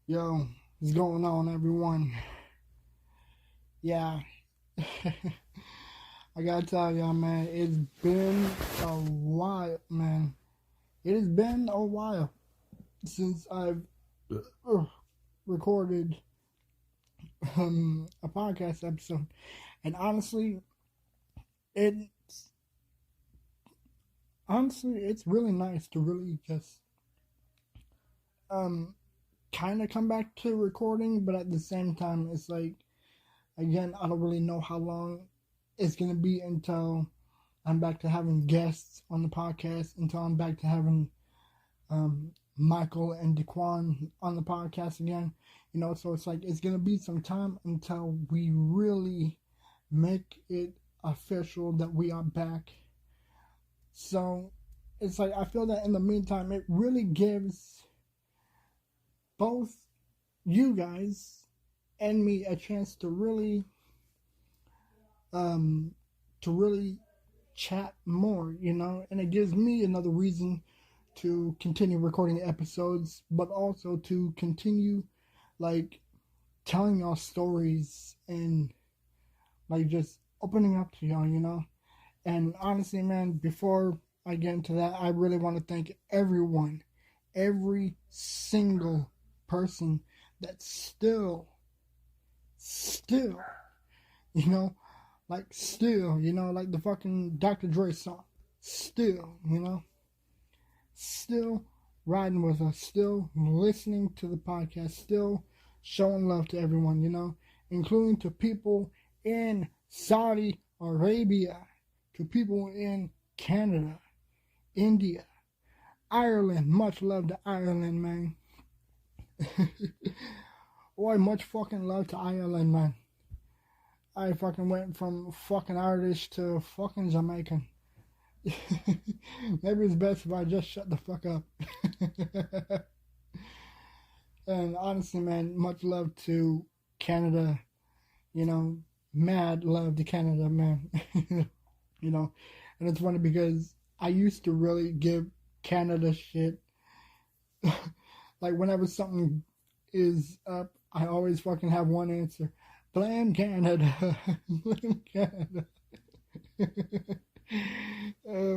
Yo, what's going on, everyone? Yeah, I gotta tell y'all, man, it's been a while, man. It has been a while since I've uh, recorded a podcast episode, and it's honestly, it's really nice to really just um kind of come back to recording, but at the same time, it's like again, I don't really know how long it's gonna be until I'm back to having guests on the podcast, until I'm back to having Michael and Daquan on the podcast again. So it's like it's gonna be some time until we really make it official that we are back. So it's like I feel that in the meantime, it really gives both you guys and me a chance um, to really chat more, and it gives me another reason to continue recording the episodes, but also to continue like telling y'all stories and like just opening up to y'all. And honestly, man, before I get into that, I really want to thank everyone, every single person that's still, you know, like the fucking Dr. Dre song, still riding with us, still listening to the podcast, still showing love to everyone, including to people in Saudi Arabia, to people in Canada, India, Ireland. Much love to Ireland, man. Boy, much fucking love to Ireland, man. I fucking went from fucking Irish to fucking Jamaican. Maybe it's best if I just shut the fuck up. And honestly, man, much love to Canada. Mad love to Canada, man. And it's funny because I used to really give Canada shit. Like whenever something is up, I always fucking have one answer. Blame Canada. Blame Canada.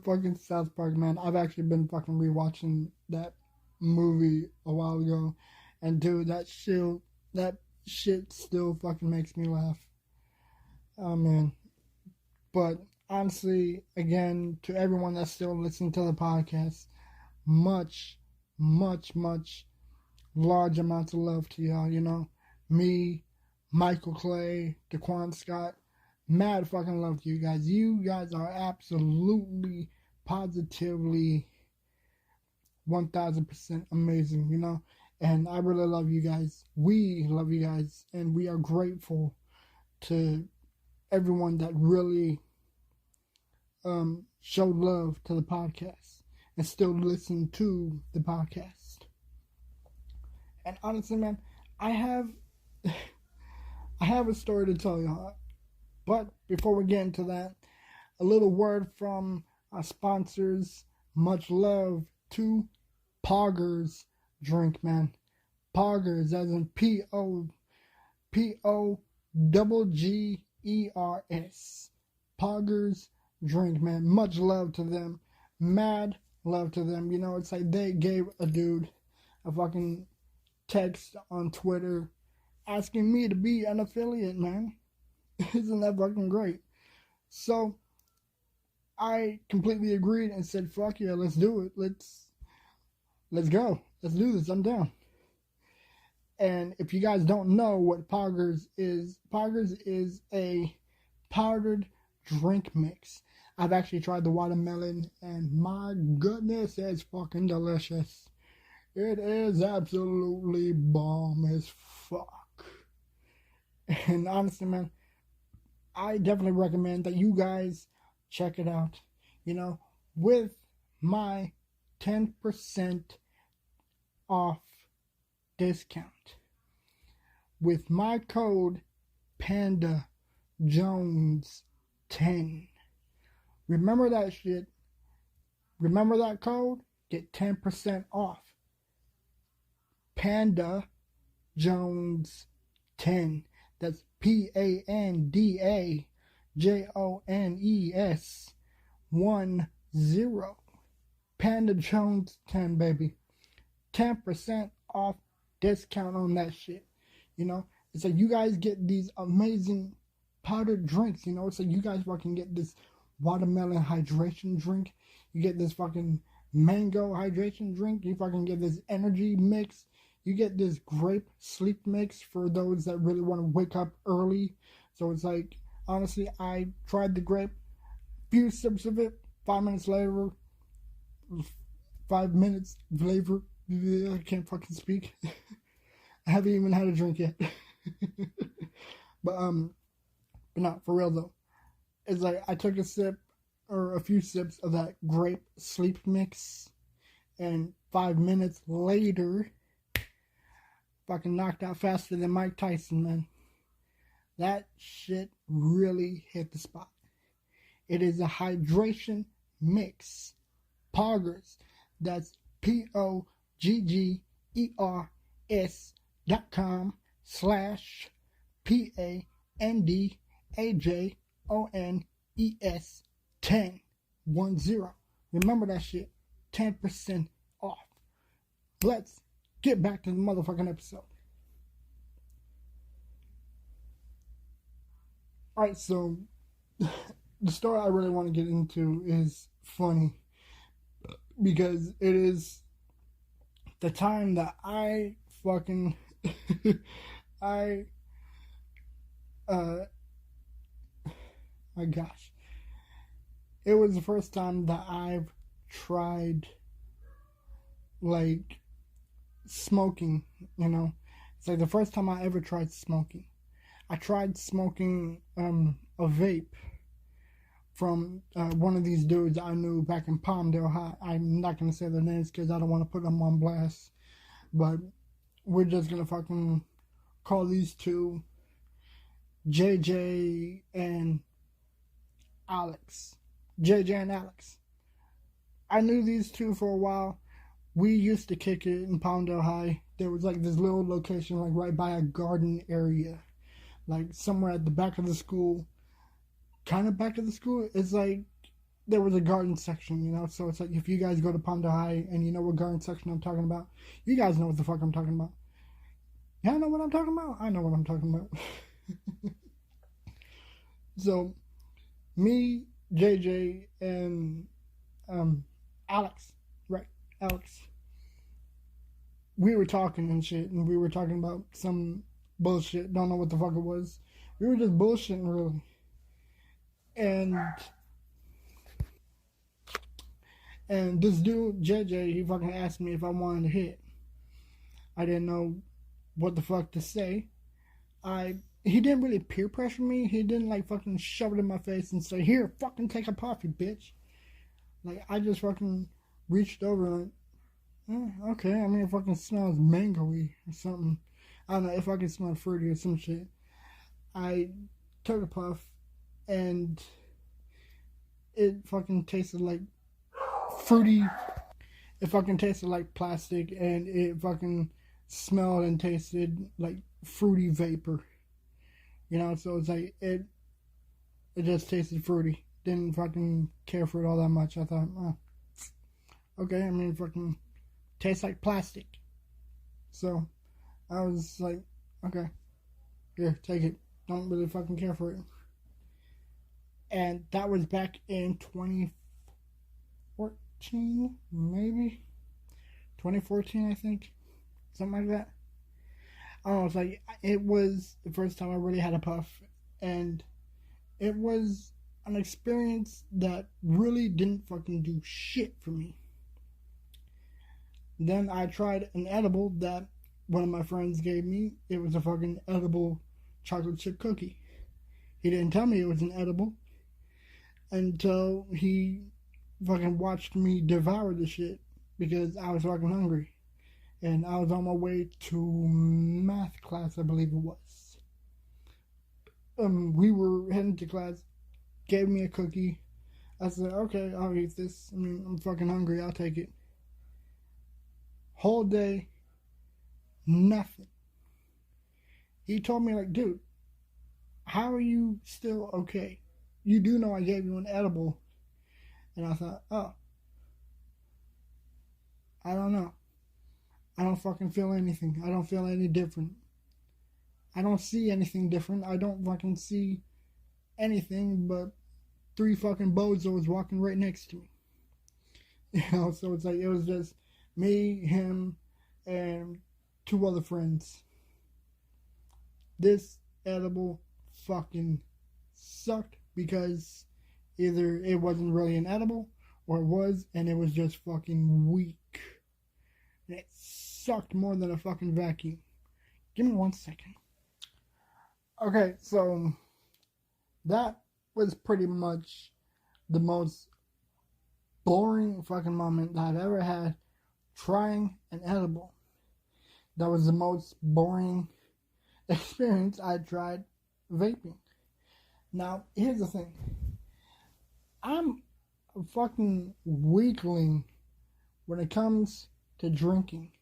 Fucking South Park, man. I've actually been fucking rewatching that movie a while ago, and dude, that shit still fucking makes me laugh. Oh man. But honestly, again, to everyone that's still listening to the podcast, much, much large amounts of love to y'all. Me, Michael Clay, Daquan Scott. Mad fucking love to you guys. You guys are absolutely, positively, 1000% amazing, And I really love you guys. We love you guys. And we are grateful to everyone that really showed love to the podcast and still listen to the podcast. And honestly, man, I have I have a story to tell y'all. But before we get into that, a little word from our sponsors. Much love to Poggers Drink, man. Poggers, as in Poggers. Poggers Drink, man. Much love to them. Mad love to them. It's like they gave a dude a fucking text on Twitter asking me to be an affiliate, man. Isn't that fucking great? So I completely agreed and said, "Fuck yeah, let's do it. Let's go. Let's do this. I'm down." And if you guys don't know what Poggers is a powdered drink mix. I've actually tried the watermelon, and my goodness, it's fucking delicious. It is absolutely bomb as fuck. And honestly, man, I definitely recommend that you guys check it out. With my 10% off discount. With my code Panda Jones 10. Remember that shit. Remember that code? Get 10% off. Panda Jones 10. That's PandaJones 10. Panda Jones 10, baby. 10% off discount on that shit. You know, it's like you guys get these amazing powdered drinks. You know, it's like you guys fucking get this watermelon hydration drink. You get this fucking mango hydration drink. You fucking get this energy mix. You get this grape sleep mix for those that really want to wake up early. So it's like, honestly, I tried the grape, few sips of it, 5 minutes later, 5 minutes flavor. I can't fucking speak. I haven't even had a drink yet. But no, for real though. It's like I took a sip or a few sips of that grape sleep mix, and 5 minutes later, fucking knocked out faster than Mike Tyson, man. That shit really hit the spot. It is a hydration mix. Poggers. That's POGGERS.com/PANDAJONES 10. Remember that shit. 10% off. Let's get back to the motherfucking episode. Alright, so the story I really want to get into is funny because it is the time that I fucking my gosh, it was the first time that I've tried like smoking. You know, it's like the first time I ever tried smoking. I tried smoking a vape from one of these dudes I knew back in Palmdale High. I'm not going to say their names because I don't want to put them on blast. But we're just going to fucking call these two JJ and Alex. JJ and Alex. I knew these two for a while. We used to kick it in Palmdale High. There was like this little location like right by a garden area. Like somewhere at the back of the school. Kind of back of the school. It's like there was a garden section, you know? So it's like if you guys go to Palmdale High and you know what garden section I'm talking about, you guys know what the fuck I'm talking about. Y'all know what I'm talking about? I know what I'm talking about. So, me, JJ, and Alex, right, Alex, we were talking and shit, and we were talking about some bullshit, don't know what the fuck it was. We were just bullshitting, really. And this dude, JJ, he fucking asked me if I wanted to hit. I didn't know what the fuck to say. He didn't really peer pressure me. He didn't like fucking shove it in my face and say, "Here, fucking take a puff, you bitch." Like, I just fucking reached over and okay, I mean, it fucking smells mango-y or something. I don't know, if I can smell fruity or some shit. I took a puff and it fucking tasted like fruity. It fucking tasted like plastic, and it fucking smelled and tasted like fruity vapor. You know, so it's like it just tasted fruity. Didn't fucking care for it all that much. I thought, oh, okay, I mean, it fucking tastes like plastic. So I was like, okay, here, take it. Don't really fucking care for it. And that was back in 2014, maybe? 2014, I think. Something like that. I don't know, it's like, it was the first time I really had a puff. And it was an experience that really didn't fucking do shit for me. Then I tried an edible that one of my friends gave me. It was a fucking edible chocolate chip cookie. He didn't tell me it was an edible until he fucking watched me devour the shit because I was fucking hungry. And I was on my way to math class, I believe it was. We were heading to class, gave me a cookie. I said, okay, I'll eat this. I mean, I'm fucking hungry, I'll take it. Whole day, nothing. He told me, like, dude, how are you still okay? You do know I gave you an edible. And I thought, oh, I don't know. I don't fucking feel anything. I don't feel any different. I don't see anything different. I don't fucking see anything but three fucking bozos walking right next to me. So it's like, it was just me, him, and two other friends. This edible fucking sucked because either it wasn't really an edible or it was and it was just fucking weak. And it sucked more than a fucking vacuum. Give me 1 second. Okay, so that was pretty much the most boring fucking moment that I've ever had trying an edible. That was the most boring experience I tried vaping. Now, here's the thing. I'm a fucking weakling when it comes to drinking.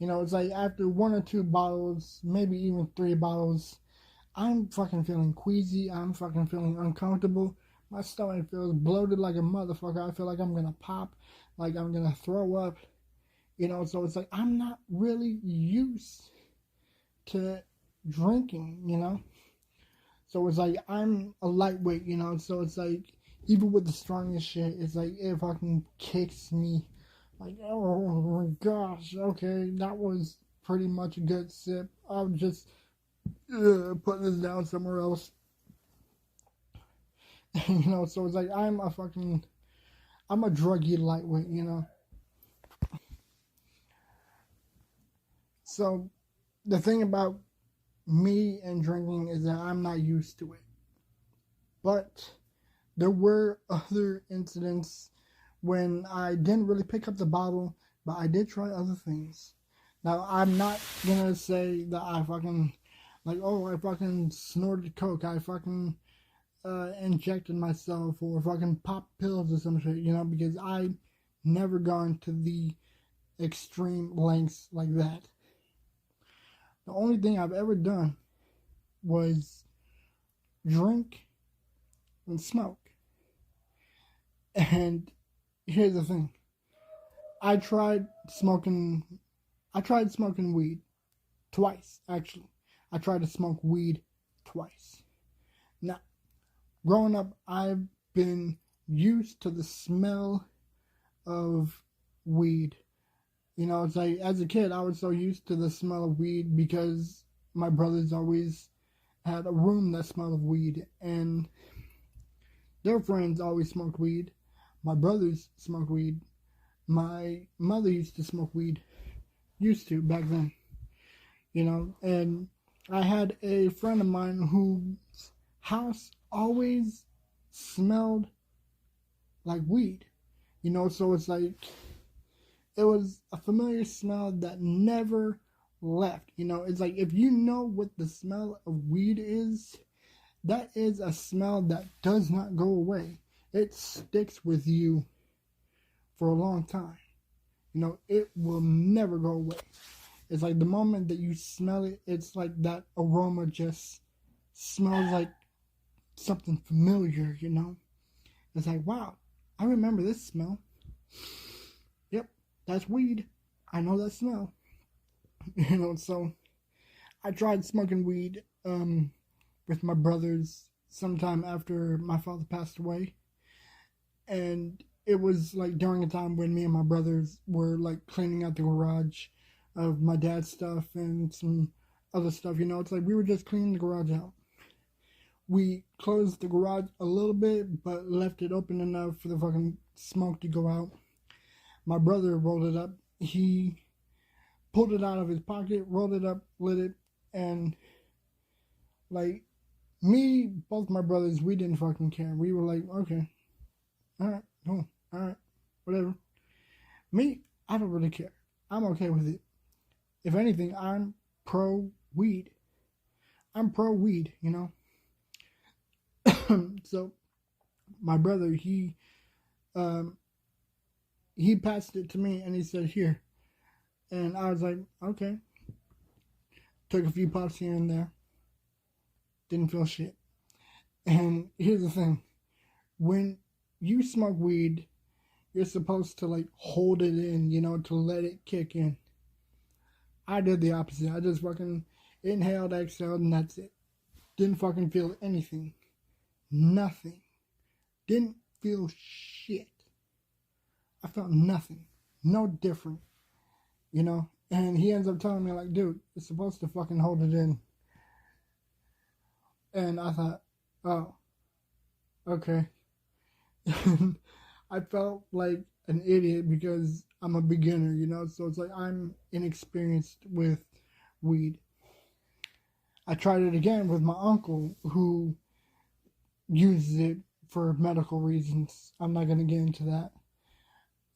It's like after 1 or 2 bottles, maybe even 3 bottles, I'm fucking feeling queasy. I'm fucking feeling uncomfortable. My stomach feels bloated like a motherfucker. I feel like I'm gonna pop, like I'm gonna throw up. So it's like I'm not really used to drinking. So it's like I'm a lightweight, so it's like even with the strongest shit, it's like it fucking kicks me. Like, oh my gosh, okay, that was pretty much a good sip. I'll just put this down somewhere else. So it's like I'm a druggy lightweight. So the thing about me and drinking is that I'm not used to it. But there were other incidents when I didn't really pick up the bottle, but I did try other things. Now, I'm not gonna say that I fucking, I fucking snorted coke, I fucking injected myself, or fucking popped pills or some shit, because I never gone to the extreme lengths like that. The only thing I've ever done was drink and smoke. And here's the thing. I tried smoking weed twice, actually. I tried to smoke weed twice. Now, growing up, I've been used to the smell of weed. It's like, as a kid, I was so used to the smell of weed because my brothers always had a room that smelled of weed, and their friends always smoked weed. My brothers smoked weed. My mother used to smoke weed. Used to, back then. And I had a friend of mine whose house always smelled like weed. So it's like, it was a familiar smell that never left. It's like, if you know what the smell of weed is, that is a smell that does not go away. It sticks with you for a long time. It will never go away. It's like the moment that you smell it, it's like that aroma just smells like something familiar, It's like, wow, I remember this smell. Yep, that's weed. I know that smell. So I tried smoking weed with my brothers sometime after my father passed away. And it was like during a time when me and my brothers were like cleaning out the garage of my dad's stuff and some other stuff. It's like we were just cleaning the garage out. We closed the garage a little bit, but left it open enough for the fucking smoke to go out. My brother rolled it up. He pulled it out of his pocket, rolled it up, lit it, and like me, both my brothers, we didn't fucking care. We were like, okay, alright, cool, alright, whatever. Me, I don't really care. I'm okay with it. If anything, I'm pro weed. I'm pro weed, So my brother, he passed it to me and he said, here. And I was like, okay. Took a few puffs here and there. Didn't feel shit. And here's the thing. When you smoke weed, you're supposed to like hold it in, to let it kick in. I did the opposite. I just fucking inhaled, exhaled, and that's it. Didn't fucking feel anything. Nothing. Didn't feel shit. I felt nothing. No different. And he ends up telling me like, dude, you're supposed to fucking hold it in. And I thought, oh, okay. I felt like an idiot because I'm a beginner, so it's like I'm inexperienced with weed. I tried it again with my uncle who uses it for medical reasons. I'm not going to get into that.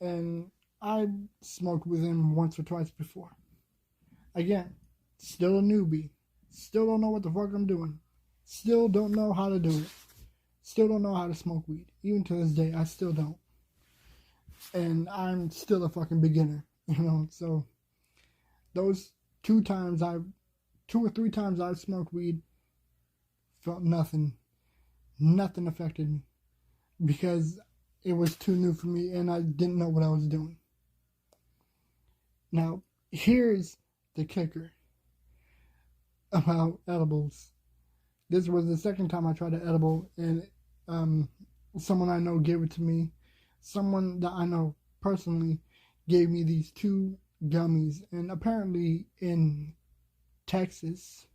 And I smoked with him once or twice before. Again, still a newbie. Still don't know what the fuck I'm doing. Still don't know how to do it. Still don't know how to smoke weed. Even to this day, I still don't. And I'm still a fucking beginner, so those 2 or 3 times I've smoked weed, felt nothing. Nothing affected me because it was too new for me and I didn't know what I was doing. Now, here's the kicker about edibles. This was the second time I tried an edible, and someone I know gave it to me. Someone that I know personally gave me these 2 gummies, and apparently in Texas,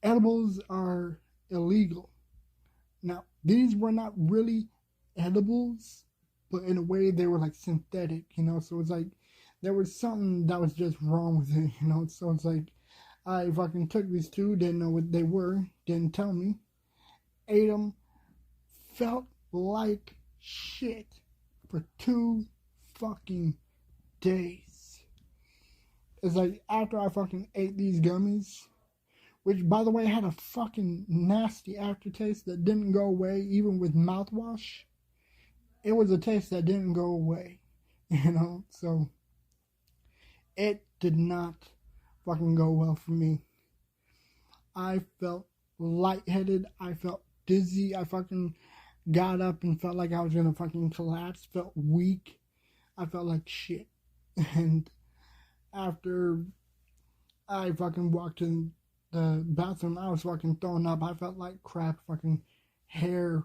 edibles are illegal. Now, these were not really edibles, but in a way they were like synthetic, so it's like there was something that was just wrong with it, so it's like I fucking took these 2, didn't know what they were, didn't tell me, ate them, felt like shit for 2 fucking days. It's like after I fucking ate these gummies, which by the way had a fucking nasty aftertaste that didn't go away even with mouthwash. It was a taste that didn't go away, so it did not fucking go well for me. I felt lightheaded, I felt dizzy, I fucking got up and felt like I was gonna fucking collapse, felt weak, I felt like shit. And after I fucking walked to the bathroom, I was fucking throwing up. I felt like crap, fucking hair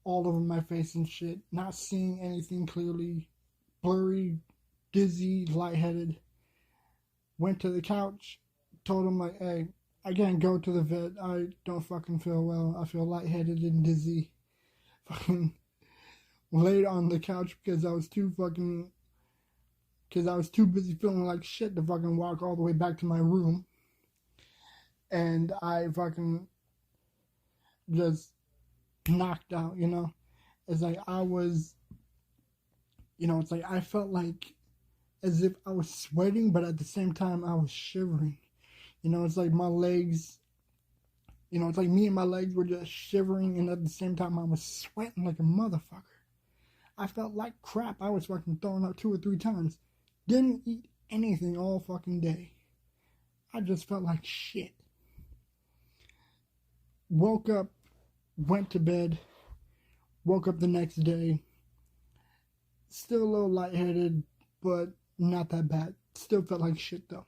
all over my face and shit, not seeing anything clearly, blurry, dizzy, lightheaded. Went to the couch, told him like, hey, I can't go to the vet, I don't fucking feel well, I feel lightheaded and dizzy. Fucking laid on the couch because I was too busy feeling like shit to fucking walk all the way back to my room. And I fucking just knocked out, It's like I was, it's like I felt like as if I was sweating, but at the same time I was shivering. It's like my legs, it's like me and my legs were just shivering, and at the same time I was sweating like a motherfucker. I felt like crap. I was fucking throwing up 2 or 3 times. Didn't eat anything all fucking day. I just felt like shit. Woke up, went to bed, woke up the next day. Still a little lightheaded, but not that bad. Still felt like shit though.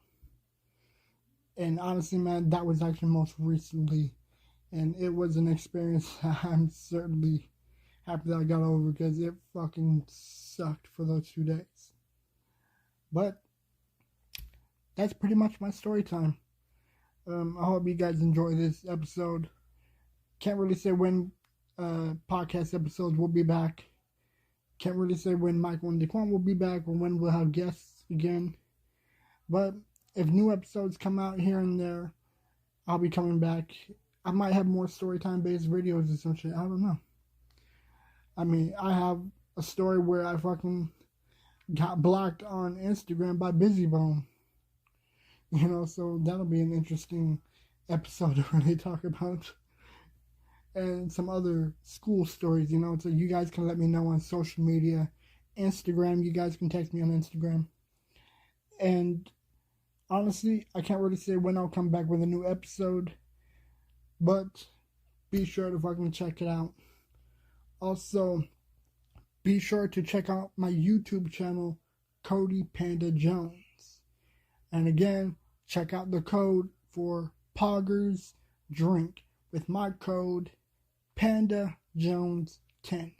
And honestly, man, that was actually most recently. And it was an experience I'm certainly happy that I got over because it fucking sucked for those 2 days. But that's pretty much my story time. I hope you guys enjoy this episode. Can't really say when podcast episodes will be back. Can't really say when Michael and Daquan will be back or when we'll have guests again. But if new episodes come out here and there, I'll be coming back. I might have more storytime based videos or some shit. I don't know. I mean, I have a story where I fucking got blocked on Instagram by Busybone. So that'll be an interesting episode to really talk about. And some other school stories, so you guys can let me know on social media. Instagram, you guys can text me on Instagram. And honestly, I can't really say when I'll come back with a new episode. But be sure to fucking check it out. Also, be sure to check out my YouTube channel, Cody Panda Jones. And again, check out the code for Poggers Drink with my code PandaJones10.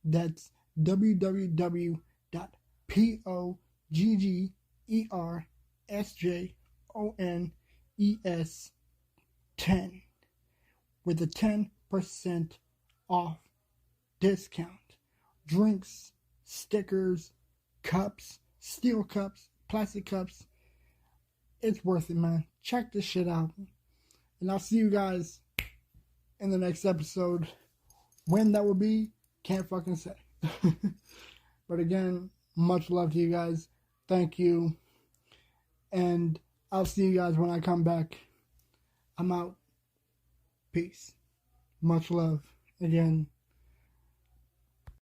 That's www.POGGERSJONES10 with a 10% off discount. Drinks, stickers, cups, steel cups, plastic cups. It's worth it, man. Check this shit out. And I'll see you guys in the next episode. When that will be, can't fucking say. But again, much love to you guys. Thank you. And I'll see you guys when I come back. I'm out. Peace. Much love. Again,